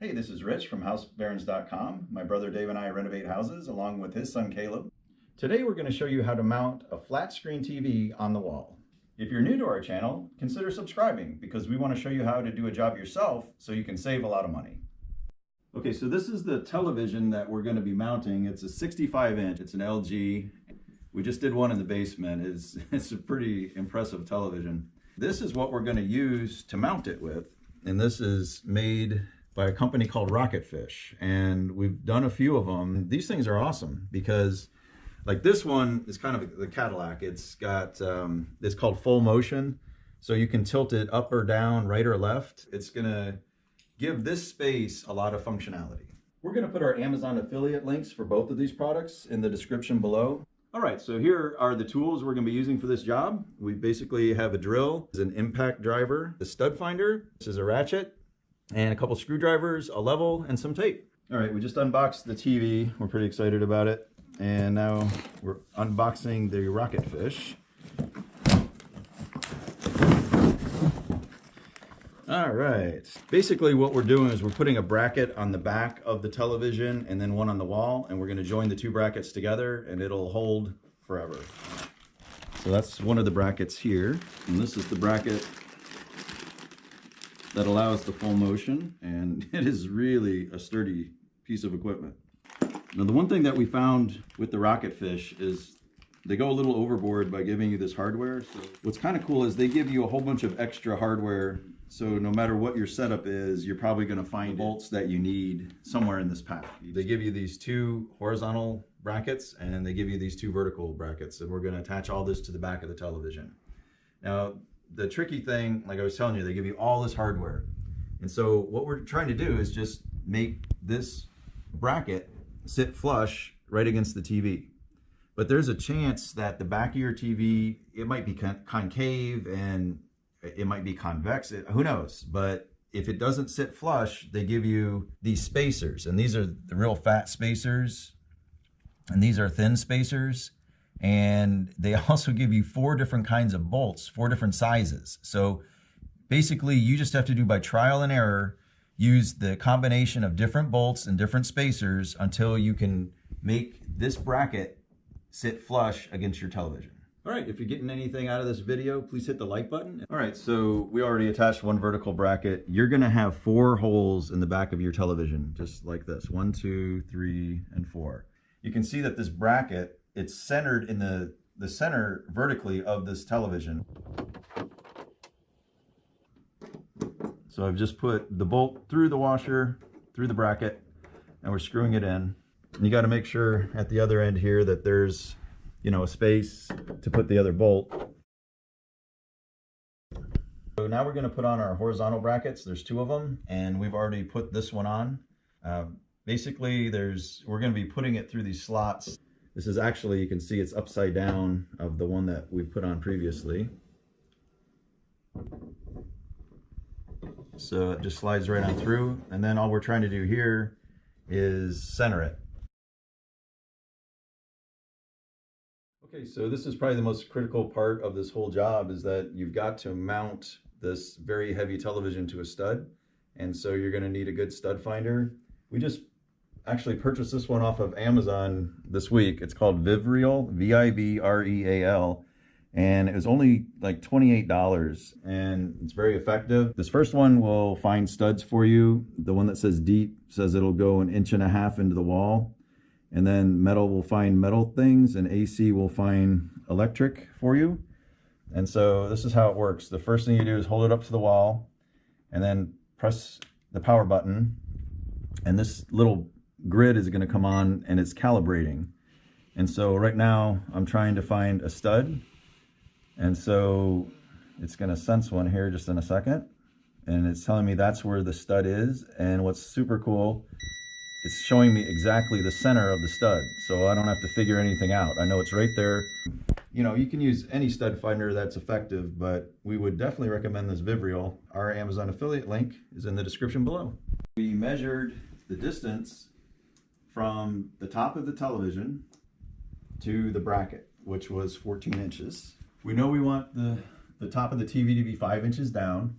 Hey, this is Rich from housebarons.com. My brother Dave and I renovate houses along with his son Caleb. Today we're going to show you how to mount a flat screen TV on the wall. If you're new to our channel, consider subscribing because we want to show you how to do a job yourself so you can save a lot of money. Okay, so this is the television that we're going to be mounting. It's a 65-inch. It's an LG. We just did one in the basement. It's a pretty impressive television. This is what we're going to use to mount it with. And this is made by a company called Rocketfish. And we've done a few of them. These things are awesome because like this one is kind of the Cadillac. It's got, it's called full motion. So you can tilt it up or down, right or left. It's gonna give this space a lot of functionality. We're gonna put our Amazon affiliate links for both of these products in the description below. All right, so here are the tools we're gonna be using for this job. We basically have a drill, an impact driver, a stud finder, this is a ratchet, and a couple screwdrivers, a level, and some tape. All right, we just unboxed the TV. We're pretty excited about it. And now we're unboxing the Rocketfish. All right, basically what we're doing is we're putting a bracket on the back of the television and then one on the wall, and we're gonna join the two brackets together and it'll hold forever. So that's one of the brackets here. And this is the bracket that allows the full motion, and it is really a sturdy piece of equipment. Now, the one thing that we found with the Rocketfish is they go a little overboard by giving you this hardware. So what's kind of cool is they give you a whole bunch of extra hardware. So no matter what your setup is, you're probably going to find bolts that you need somewhere in this pack. They give you these two horizontal brackets and they give you these two vertical brackets, and we're going to attach all this to the back of the television. Now, the tricky thing, like I was telling you, they give you all this hardware. And so what we're trying to do is just make this bracket sit flush right against the TV. But there's a chance that the back of your TV, it might be concave and it might be convex, who knows? But if it doesn't sit flush, they give you these spacers, and these are the real fat spacers, and these are thin spacers. And they also give you 4 different kinds of bolts, 4 different sizes. So basically you just have to do by trial and error, use the combination of different bolts and different spacers until you can make this bracket sit flush against your television. All right, if you're getting anything out of this video, please hit the like button. All right, so we already attached one vertical bracket. You're gonna have 4 holes in the back of your television, just like this, 1, 2, 3, and 4. You can see that this bracket, it's centered in the center vertically of this television. So I've just put the bolt through the washer, through the bracket, and we're screwing it in. And you got to make sure at the other end here that there's, you know, a space to put the other bolt. So now we're going to put on our horizontal brackets. There's 2 of them, and we've already put this one on. Basically, we're going to be putting it through these slots. This is actually, you can see it's upside down of the one that we put on previously. So it just slides right on through, and then all we're trying to do here is center it. Okay, so this is probably the most critical part of this whole job, is that you've got to mount this very heavy television to a stud, and so you're going to need a good stud finder. We just actually purchased this one off of Amazon this week. It's called Vibreal, V-I-B-R-E-A-L. And it was only like $28, and it's very effective. This first one will find studs for you. The one that says deep says it'll go 1.5 inches into the wall. And then metal will find metal things, and AC will find electric for you. And so this is how it works. The first thing you do is hold it up to the wall and then press the power button. And this little grid is gonna come on, and it's calibrating. And so right now I'm trying to find a stud. And so it's going to sense one here just in a second, and it's telling me that's where the stud is. And what's super cool, it's showing me exactly the center of the stud, so I don't have to figure anything out. I know it's right there. You know, you can use any stud finder that's effective, but we would definitely recommend this Vibreal. Our Amazon affiliate link is in the description below. We measured the distance from the top of the television to the bracket, which was 14 inches. We know we want the top of the TV to be 5 inches down,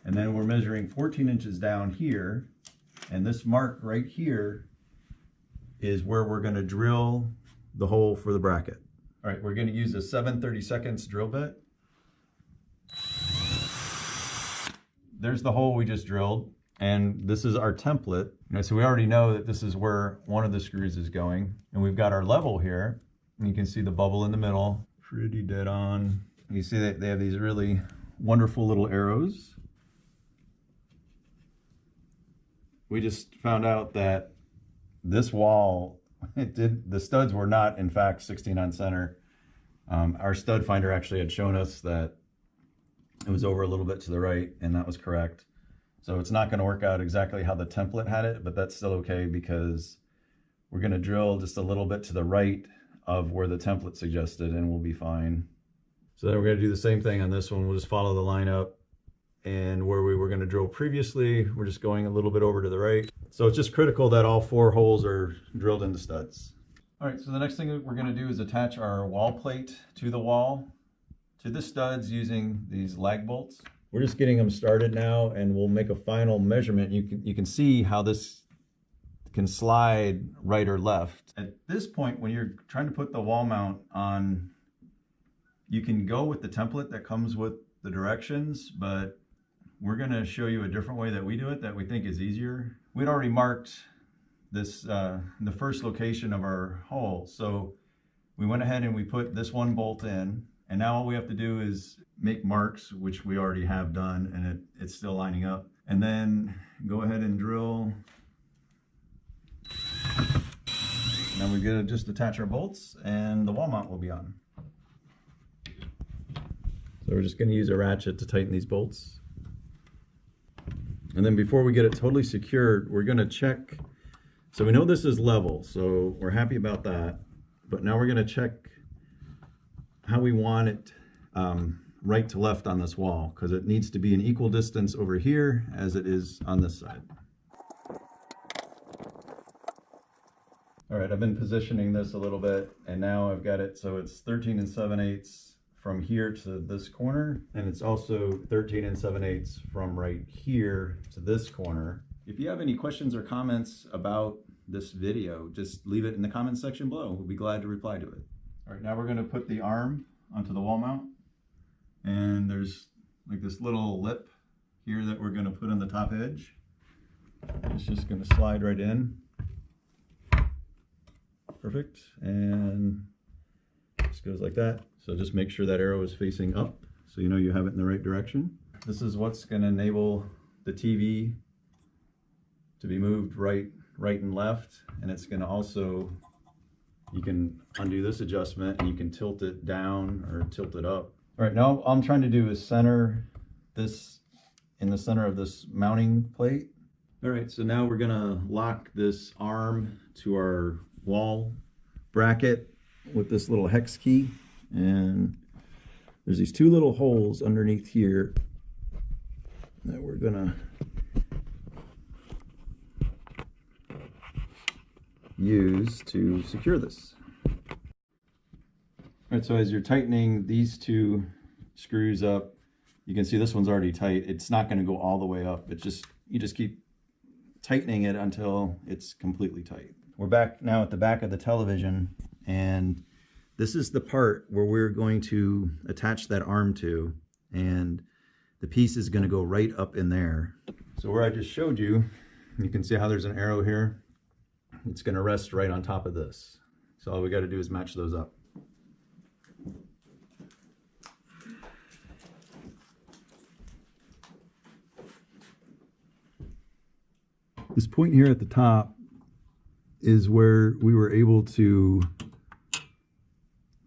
and then we're measuring 14 inches down here And this mark right here is where we're going to drill the hole for the bracket. All right, we're going to use a 7/32 drill bit. There's the hole we just drilled, and this is our template. So we already know that this is where one of the screws is going, and we've got our level here, and you can see the bubble in the middle, pretty dead on. You see that they have these really wonderful little arrows. We just found out that this wall, the studs were not in fact 16 on center. Our stud finder actually had shown us that it was over a little bit to the right, and that was correct. So it's not going to work out exactly how the template had it, but that's still okay because we're going to drill just a little bit to the right of where the template suggested, and we'll be fine. So then we're going to do the same thing on this one. We'll just follow the line up, and where we were going to drill previously, we're just going a little bit over to the right. So it's just critical that all 4 holes are drilled into studs. All right, so the next thing that we're going to do is attach our wall plate to the wall, to the studs using these lag bolts. We're just getting them started now, and we'll make a final measurement. You can see how this can slide right or left. At this point, when you're trying to put the wall mount on, you can go with the template that comes with the directions, but we're going to show you a different way that we do it that we think is easier. We'd already marked this the first location of our hole, so we went ahead and we put this one bolt in, and now all we have to do is make marks, which we already have done, and it's still lining up, and then go ahead and drill. Now we're going to just attach our bolts, and the wall mount will be on. So we're just going to use a ratchet to tighten these bolts. And then before we get it totally secured, we're going to check. So we know this is level, so we're happy about that. But now we're going to check how we want it right to left on this wall, because it needs to be an equal distance over here as it is on this side. All right, I've been positioning this a little bit, and now I've got it so it's 13 7/8 from here to this corner, and it's also 13 7/8 from right here to this corner. If you have any questions or comments about this video, just leave it in the comments section below. We'll be glad to reply to it. All right, now we're going to put the arm onto the wall mount, and there's like this little lip here that we're going to put on the top edge. It's just going to slide right in. Perfect, and just goes like that. So just make sure that arrow is facing up so you know you have it in the right direction. This is what's going to enable the TV to be moved right and left, and it's going to also, you can undo this adjustment and you can tilt it down or tilt it up. All right, now all I'm trying to do is center this in the center of this mounting plate. All right, so now we're going to lock this arm to our wall bracket with this little hex key, and there's these 2 little holes underneath here that we're gonna use to secure this. All right, so as you're tightening these 2 screws up, you can see this one's already tight. It's not going to go all the way up. It's just, you just keep tightening it until it's completely tight. We're back now at the back of the television, and this is the part where we're going to attach that arm to, and the piece is going to go right up in there. So where I just showed you, you can see how there's an arrow here. It's going to rest right on top of this. So all we got to do is match those up. This point here at the top is where we were able to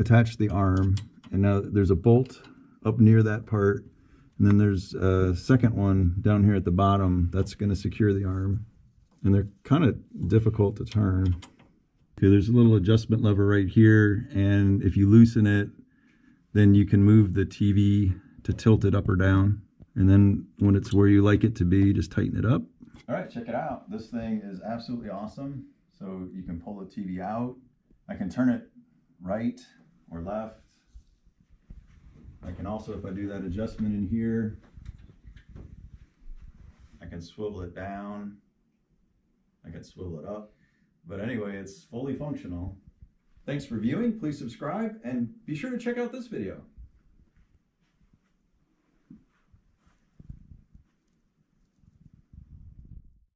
attach the arm, and now there's a bolt up near that part, and then there's a second one down here at the bottom that's going to secure the arm, and they're kind of difficult to turn. Okay, there's a little adjustment lever right here, and if you loosen it, then you can move the TV to tilt it up or down, and then when it's where you like it to be, just tighten it up. All right, check it out. This thing is absolutely awesome. So you can pull the TV out. I can turn it right or left. I can also, if I do that adjustment in here, I can swivel it down I can swivel it up. But anyway, it's fully functional. Thanks for viewing. Please subscribe and be sure to check out this video.